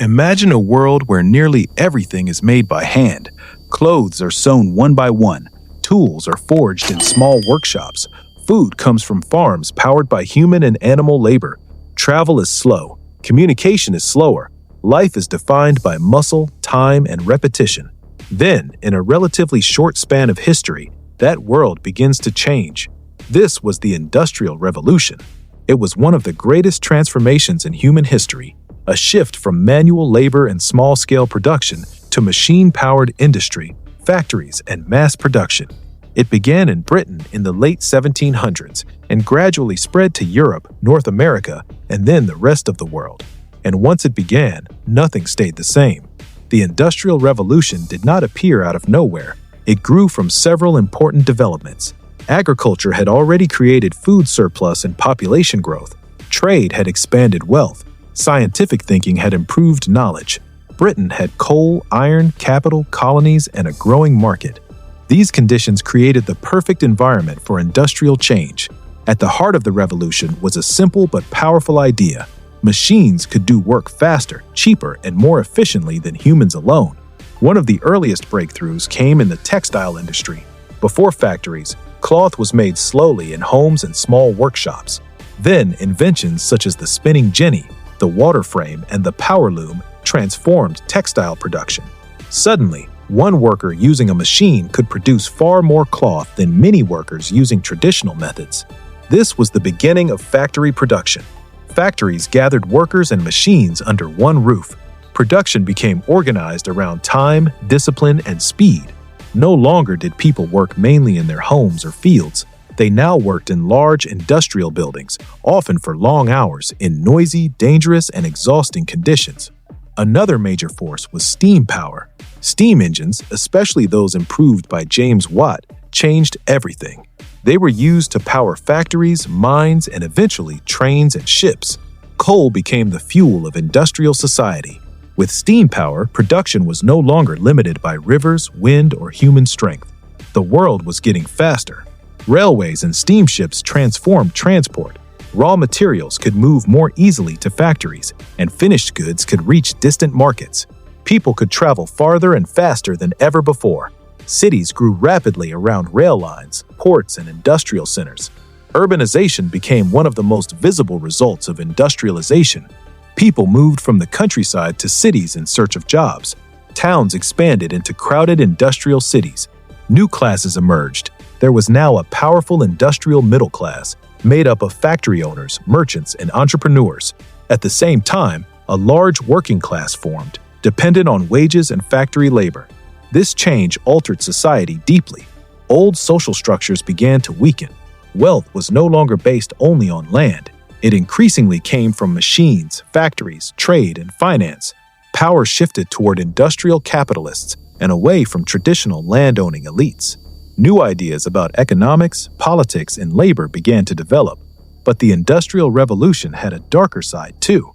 Imagine a world where nearly everything is made by hand. Clothes are sewn one by one. Tools are forged in small workshops. Food comes from farms powered by human and animal labor. Travel is slow. Communication is slower. Life is defined by muscle, time, and repetition. Then, in a relatively short span of history, that world begins to change. This was the Industrial Revolution. It was one of the greatest transformations in human history, a shift from manual labor and small-scale production to machine-powered industry, factories, and mass production. It began in Britain in the late 1700s and gradually spread to Europe, North America, and then the rest of the world. And once it began, nothing stayed the same. The Industrial Revolution did not appear out of nowhere. It grew from several important developments. Agriculture had already created food surplus and population growth. Trade had expanded wealth. Scientific thinking had improved knowledge. Britain had coal, iron, capital, colonies, and a growing market. These conditions created the perfect environment for industrial change. At the heart of the revolution was a simple but powerful idea. Machines could do work faster, cheaper, and more efficiently than humans alone. One of the earliest breakthroughs came in the textile industry. Before factories, cloth was made slowly in homes and small workshops. Then, inventions such as the spinning jenny, the water frame, and the power loom transformed textile production. Suddenly, one worker using a machine could produce far more cloth than many workers using traditional methods. This was the beginning of factory production. Factories gathered workers and machines under one roof. Production became organized around time, discipline, and speed. No longer did people work mainly in their homes or fields. They now worked in large industrial buildings, often for long hours, in noisy, dangerous, and exhausting conditions. Another major force was steam power. Steam engines, especially those improved by James Watt, changed everything. They were used to power factories, mines, and eventually trains and ships. Coal became the fuel of industrial society. With steam power, production was no longer limited by rivers, wind, or human strength. The world was getting faster. Railways and steamships transformed transport. Raw materials could move more easily to factories, and finished goods could reach distant markets. People could travel farther and faster than ever before. Cities grew rapidly around rail lines, ports, and industrial centers. Urbanization became one of the most visible results of industrialization. People moved from the countryside to cities in search of jobs. Towns expanded into crowded industrial cities. New classes emerged. There was now a powerful industrial middle class, made up of factory owners, merchants, and entrepreneurs. At the same time, a large working class formed, dependent on wages and factory labor. This change altered society deeply. Old social structures began to weaken. Wealth was no longer based only on land. It increasingly came from machines, factories, trade, and finance. Power shifted toward industrial capitalists and away from traditional landowning elites. New ideas about economics, politics, and labor began to develop. But the Industrial Revolution had a darker side, too.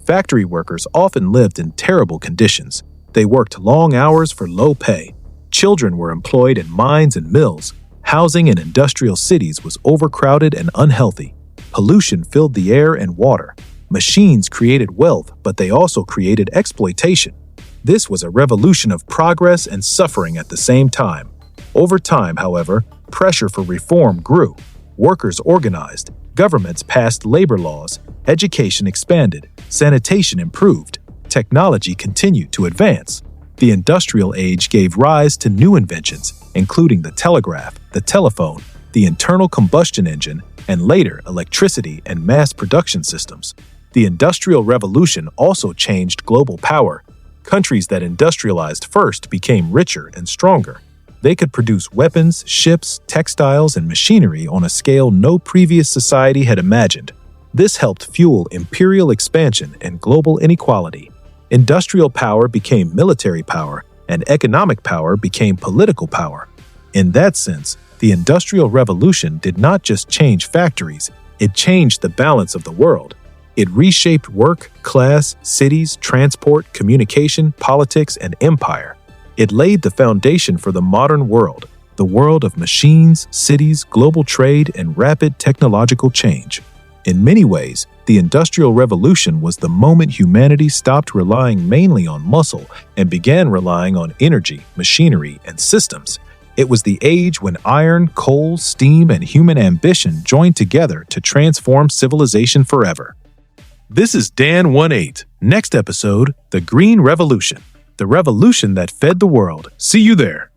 Factory workers often lived in terrible conditions. They worked long hours for low pay. Children were employed in mines and mills. Housing in industrial cities was overcrowded and unhealthy. Pollution filled the air and water. Machines created wealth, but they also created exploitation. This was a revolution of progress and suffering at the same time. Over time, however, pressure for reform grew. Workers organized, governments passed labor laws, education expanded, sanitation improved, technology continued to advance. The industrial age gave rise to new inventions, including the telegraph, the telephone, the internal combustion engine, and later electricity and mass production systems. The Industrial Revolution also changed global power. Countries that industrialized first became richer and stronger. They could produce weapons, ships, textiles, and machinery on a scale no previous society had imagined. This helped fuel imperial expansion and global inequality. Industrial power became military power, and economic power became political power. In that sense, the Industrial Revolution did not just change factories, it changed the balance of the world. It reshaped work, class, cities, transport, communication, politics, and empire. It laid the foundation for the modern world, the world of machines, cities, global trade, and rapid technological change. In many ways, the Industrial Revolution was the moment humanity stopped relying mainly on muscle and began relying on energy, machinery, and systems. It was the age when iron, coal, steam, and human ambition joined together to transform civilization forever. This is Dan18. Next episode, The Green Revolution. The revolution that fed the world. See you there.